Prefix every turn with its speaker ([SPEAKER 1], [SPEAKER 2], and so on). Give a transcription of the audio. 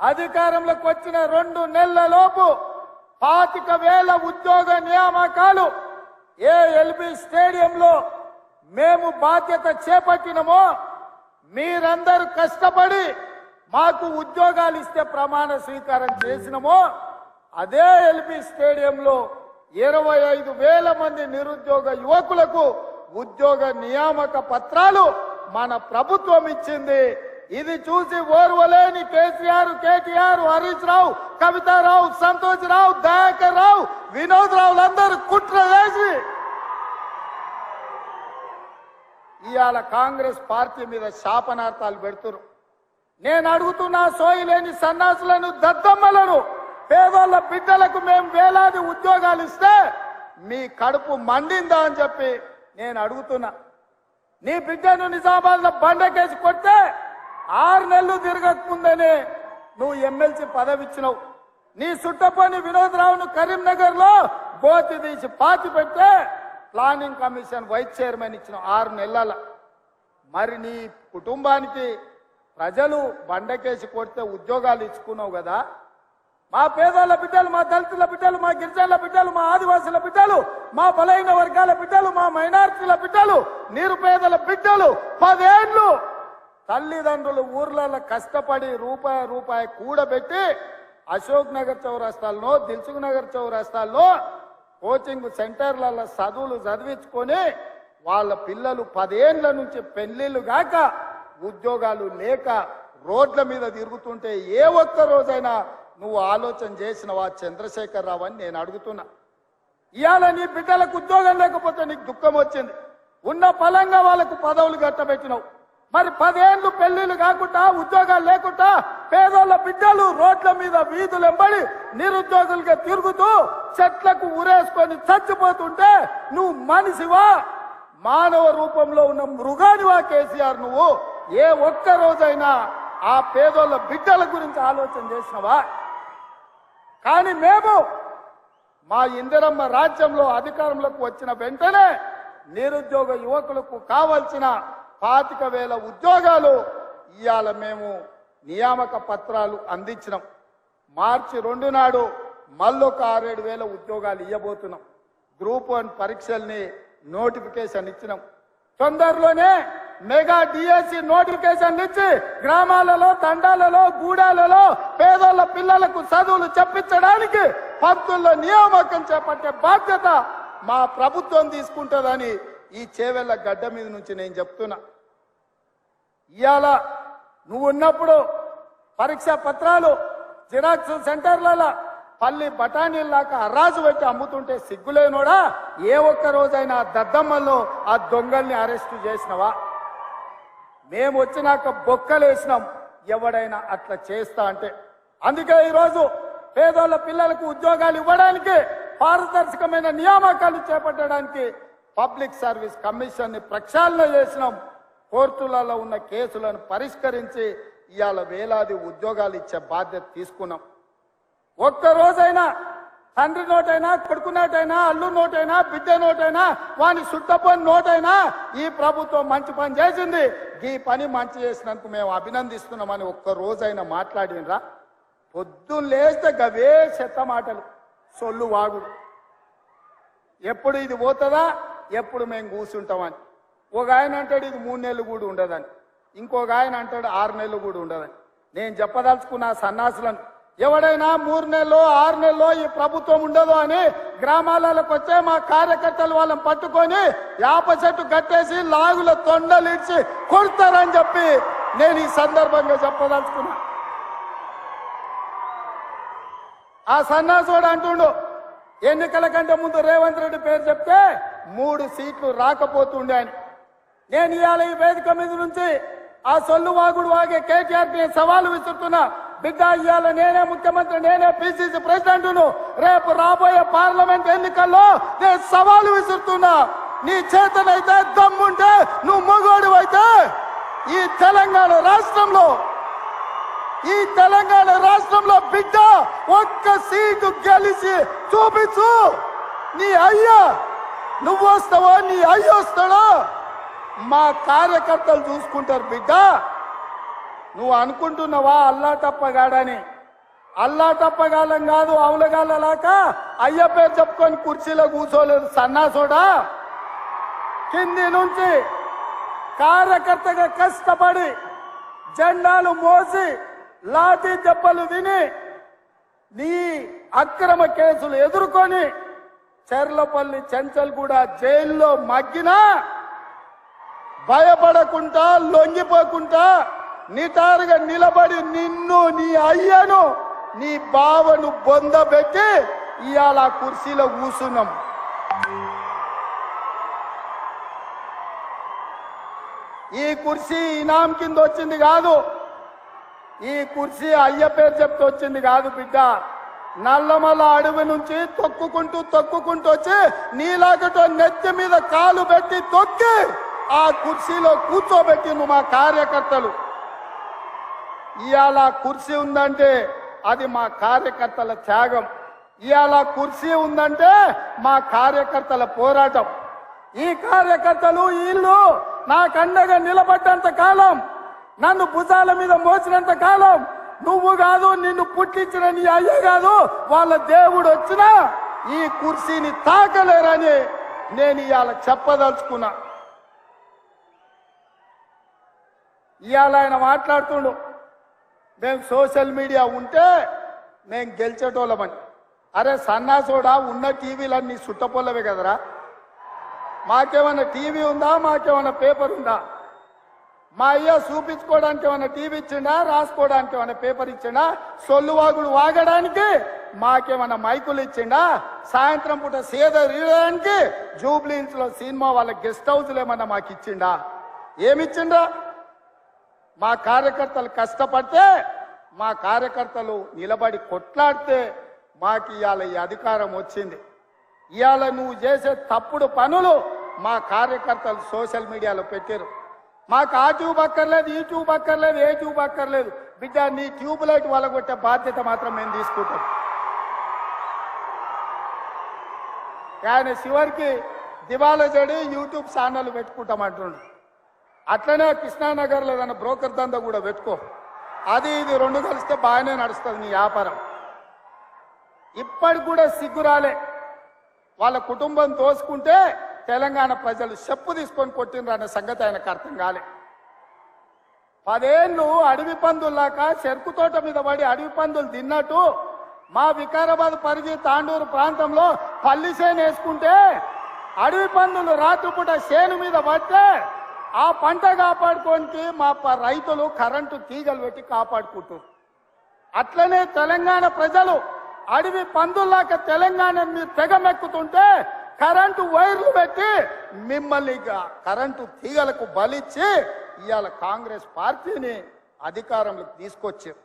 [SPEAKER 1] అధికారంలోకి వచ్చిన 2 నెలలలోపు 25,000 ఉద్యోగ నియామకాలు ఏ ఎల్బీ స్టేడియంలో మేము బాధ్యత చేపట్టినమో మీరందరూ కష్టపడి మాకు ఉద్యోగాలు ఇస్తే ప్రమాణ స్వీకారం చేసినమో అదే ఎల్బీ స్టేడియంలో 25,000 మంది నిరుద్యోగ యువకులకు ఉద్యోగ నియామక పత్రాలు మన ప్రభుత్వం ఇచ్చింది. ఇది చూసి ఓర్వలేని కేసీఆర్, కేటీఆర్, హరీష్ రావు, కవితారావు, సంతోష్ రావు, దయాకర్ రావు, వినోద్ రావులందరూ కుట్ర చేసి ఇవాళ కాంగ్రెస్ పార్టీ మీద శాపనార్థాలు పెడుతున్నారు. నేను అడుగుతున్నా, సోయిలేని సన్నాసులను, దద్దమ్మలను, పేదోళ్ళ బిడ్డలకు మేము వేలాది ఉద్యోగాలు ఇస్తే మీ కడుపు మండిందా అని చెప్పి నేను అడుగుతున్నా. నీ బిడ్డను నిజామాబాద్ లో బండకేసి కొడితే 6 నెలలు తిరగకముందనే నువ్వు ఎమ్మెల్సీ పదవి ఇచ్చినావు. నీ సుట్టపని వినోద్ రావును కరీంనగర్ లో బోతి తీసి పాతి పెడితే ప్లానింగ్ కమిషన్ వైస్ చైర్మన్ ఇచ్చిన 6 నెలల. మరి నీ కుటుంబానికి ప్రజలు బండకేసి కొడితే ఉద్యోగాలు ఇచ్చుకున్నావు కదా. మా పేదల బిడ్డలు, మా దళితుల బిడ్డలు, మా గిరిజనుల బిడ్డలు, మా ఆదివాసుల బిడ్డలు, మా బలైన వర్గాల బిడ్డలు, మా మైనారిటీల బిడ్డలు, నిరుపేదల బిడ్డలు 10 ఏళ్లు తల్లిదండ్రులు ఊర్లలో కష్టపడి రూపాయి కూడబెట్టి అశోక్ నగర్ చౌరస్తాల్లో, దిల్సుఖ్ నగర్ చౌరస్తాల్లో కోచింగ్ సెంటర్లలో చదువులు చదివించుకొని వాళ్ళ పిల్లలు 10 ఏళ్ల నుంచి పెళ్లిళ్ళు గాక ఉద్యోగాలు లేక రోడ్ల మీద తిరుగుతుంటే ఏ ఒక్క రోజైనా నువ్వు ఆలోచన చేసినవా చంద్రశేఖర్ రావు అని నేను అడుగుతున్నా. ఇవాళ నీ బిడ్డలకు ఉద్యోగం లేకపోతే నీకు దుఃఖం వచ్చింది. ఉన్న పలంగా వాళ్ళకు పదవులు గట్టబెట్టినావు. మరి 10 ఏళ్లు పెళ్లిళ్ళు కాకుండా ఉద్యోగాలు లేకుండా పేదోళ్ళ బిడ్డలు రోడ్ల మీద వీధులు ఎంబడి నిరుద్యోగులుగా తిరుగుతూ చెట్లకు ఉరేసుకొని చచ్చిపోతుంటే నువ్వు మనిషివా, మానవ రూపంలో ఉన్న మృగానివా కేసీఆర్? నువ్వు ఏ ఒక్క రోజైనా ఆ పేదోళ్ళ బిడ్డల గురించి ఆలోచన చేసినవా? కానీ మేము మా ఇందిరమ్మ రాజ్యంలో అధికారంలోకి వచ్చిన వెంటనే నిరుద్యోగ యువకులకు కావలసిన 25,000 ఉద్యోగాలు ఇవాళ మేము నియామక పత్రాలు అందించినాం. మార్చి 2 నాడు మళ్ళొక 6-7 ఉద్యోగాలు ఇవ్వబోతున్నాం. గ్రూప్ 1 పరీక్షల్ని నోటిఫికేషన్ ఇచ్చినాం. తొందరలోనే మెగా డిఎస్సి నోటిఫికేషన్ ఇచ్చి గ్రామాలలో, తండాలలో, గూడాలలో పేదోళ్ళ పిల్లలకు చదువులు చెప్పించడానికి పంతుల్లో నియామకం చేపట్టే బాధ్యత మా ప్రభుత్వం తీసుకుంటుందని ఈ చేవెళ్ల గడ్డ మీద నుంచి నేను చెప్తున్నా. ఇవాళ నువ్వు ఉన్నప్పుడు పరీక్షా పత్రాలు జిరాక్స్ సెంటర్లలో పల్లి బఠానీల్లాగా అరాజు పెట్టి అమ్ముతుంటే సిగ్గులేనోడా? ఏ ఒక్క రోజైనా దద్దమ్మల్లో ఆ దొంగల్ని అరెస్టు చేసినవా? మేము వచ్చినాక బొక్కలేసినాం ఎవడైనా అట్లా చేస్తా అంటే. అందుకే ఈరోజు పేదోళ్ళ పిల్లలకు ఉద్యోగాలు ఇవ్వడానికి, పారదర్శకమైన నియామకాలు చేపట్టడానికి పబ్లిక్ సర్వీస్ కమిషన్ ని ప్రక్షాళన చేసినాం. కోర్టులలో ఉన్న కేసులను పరిష్కరించి ఇవాళ వేలాది ఉద్యోగాలు ఇచ్చే బాధ్యత తీసుకున్నాం. ఒక్క రోజైనా తండ్రి నోటైనా, కొడుకు నోటైనా, అల్లు నోటైనా, బిడ్డ నోటైనా, వాని సుట్టపని నోటైనా ఈ ప్రభుత్వం మంచి పని చేసింది, ఈ పని మంచి చేసినందుకు మేము అభినందిస్తున్నామని ఒక్క రోజైనా మాట్లాడినరా? పొద్దున్న లేస్తే గవే చెత్త మాటలు, సొల్లు వాగుడు. ఎప్పుడు ఇది పోతుందా, ఎప్పుడు మేము కూర్చుంటామని. ఒక ఆయన అంటాడు ఇది 3 నెలలు కూడా ఉండదని, ఇంకొక ఆయన అంటాడు 6 నెలలు కూడా ఉండదని. నేను చెప్పదలుచుకున్న సన్నాసులను, ఎవడైనా 3 నెలలో 6 నెలలో ఈ ప్రభుత్వం ఉండదు అని గ్రామాలకు వచ్చే మా కార్యకర్తలు వాళ్ళని పట్టుకొని యాప చెట్టు కట్టేసి లాగుల తొండలిడ్చి కొడతారని చెప్పి నేను ఈ సందర్భంగా చెప్పదలుచుకున్నా. ఆ సన్నాసుడు అంటుండు ఎన్నికల కంటే ముందు రేవంత్ రెడ్డి పేరు చెప్తే 3 సీట్లు రాకపోతుండే అని. నేను ఇవాళ ఈ వేదిక మీద నుంచి ఆ సొల్లు వాగుడు వాగే కేటీఆర్ సవాలు విసురుతున్నా. బిడ్డ, ఇవాళ నేనే ముఖ్యమంత్రి, నేనే పిసిసి ప్రెసిడెంట్ను. రేపు రాబోయే పార్లమెంట్ ఎన్నికల్లో నేను సవాలు విసురుతున్నా. నీ చేతనైతే దమ్ముంటే, నువ్వు మొగోడు అయితే ఈ తెలంగాణ రాష్ట్రంలో బిడ్డ ఒక్క సీటు గెలిచి చూపించు. నీ అయ్యా నువ్వు వస్తావో, నీ అయ్య వస్తాడో మా కార్యకర్తలు చూసుకుంటారు. బిడ్డ, నువ్వు అనుకుంటున్నావా అల్లా తప్పగాడని? అల్లా తప్పగాలం కాదు, అవులగాలలాక అయ్య పేరు చెప్పుకొని కుర్చీలో కూర్చోలేదు సన్నాసోడా. కింది నుంచి కార్యకర్తగా కష్టపడి జెండాలు మోసి లాఠీ దెబ్బలు విని నీ అక్రమ కేసులు ఎదుర్కొని చెర్లపల్లి చెంచల్గూడ జైల్లో మగ్గినా భయపడకుండా లొంగిపోకుండా నిటారుగా నిలబడి నిన్ను, నీ అయ్యను, నీ బావను బొందబెట్టి ఇవాళ కుర్చీలో కూర్చున్నాం. ఈ కుర్చీ ఇనాం కింద వచ్చింది కాదు, ఈ కుర్చీ అయ్య పేరు చెప్తే వచ్చింది కాదు బిడ్డ. నల్లమల అడవి నుంచి తొక్కుకుంటూ వచ్చి నీలాగటో నెత్తి మీద కాలు పెట్టి తొక్కి ఆ కుర్చీలో కూర్చోబెట్టిండు మా కార్యకర్తలు. ఇవాళ కుర్చీ ఉందంటే అది మా కార్యకర్తల త్యాగం. ఇవాళ కుర్చీ ఉందంటే మా కార్యకర్తల పోరాటం. ఈ కార్యకర్తలు వీళ్ళు నాకు అండగా నిలబడ్డంత కాలం, నన్ను భుజాల మీద మోసినంత కాలం, నువ్వు కాదు నిన్ను పుట్టించిన నీ అయ్య కాదు వాళ్ళ దేవుడు వచ్చినా ఈ కుర్చీని తాకలేరని నేను ఇవాళ చెప్పదలుచుకున్నా. ఇవాళ ఆయన మాట్లాడుతుండు మేము సోషల్ మీడియా ఉంటే మేము గెలిచేటోళ్ళమని. అరే సన్నాసోడా, ఉన్న టీవీలన్నీ సుట్టపొల్లవే కదరా. మాకేమన్నా టీవీ ఉందా, మాకేమన్నా పేపర్ ఉందా? మా అయ్య చూపించుకోవడానికి ఏమన్నా టీవీ ఇచ్చిండా, రాసుకోవడానికి ఏమన్నా పేపర్ ఇచ్చిండా, సొల్లు వాగుడు వాగడానికి మాకేమన్నా మైకులు ఇచ్చిండా, సాయంత్రం పూట సేద రీయడానికి జూబ్లీహిల్స్ లో సినిమా వాళ్ళ గెస్ట్ హౌస్లు ఏమన్నా మాకు ఇచ్చిండా? ఏమిచ్చిండా? మా కార్యకర్తలు కష్టపడితే, మా కార్యకర్తలు నిలబడి కొట్లాడితే మాకు ఇవాళ ఈ అధికారం వచ్చింది. ఇవాళ నువ్వు చేసే తప్పుడు పనులు మా కార్యకర్తలు సోషల్ మీడియాలో పెట్టారు. మాకు ఆ ట్యూబ్ అక్కర్లేదు, ఈ ట్యూబ్ అక్కర్లేదు, ఏ ట్యూబ్ అక్కర్లేదు బిడ్డ. నీ ట్యూబ్ లైట్ వలగొట్టే బాధ్యత మాత్రం మేము తీసుకుంటాం. ఆయన చివరికి దివాలా చెడి యూట్యూబ్ ఛానల్ పెట్టుకుంటామంటుండు. అట్లనే కృష్ణానగర్లో ఏదైనా బ్రోకర్ దందా కూడా పెట్టుకో. అది ఇది రెండు కలిస్తే బాగానే నడుస్తుంది నీ వ్యాపారం. ఇప్పటికి కూడా సిగ్గురాలే. వాళ్ళ కుటుంబం తోసుకుంటే తెలంగాణ ప్రజలు చెప్పు తీసుకొని కొట్టినరు అనే సంగతి ఆయనకు అర్థం కాలే. 10 ఏళ్ళు అడవి పందుల్లాక చెరుకు తోట మీద పడి అడవి పందులు తిన్నట్టు మా వికారాబాద్ పరిధి తాండూరు ప్రాంతంలో పల్లి చేను వేసుకుంటే అడవి పందులు రాత్రిపూట చేను మీద పడితే ఆ పంట కాపాడుకోనికి మా రైతులు కరెంటు తీగలు పెట్టి కాపాడుకుంటారు. అట్లనే తెలంగాణ ప్రజలు అడవి పందుల్లాక తెలంగాణ మీరు తెగమెక్కుతుంటే కరెంటు వైర్లు పెట్టి మిమ్మల్ని కరెంటు తీగలకు బలిచ్చి ఇవాళ కాంగ్రెస్ పార్టీని అధికారంలోకి తీసుకొచ్చారు.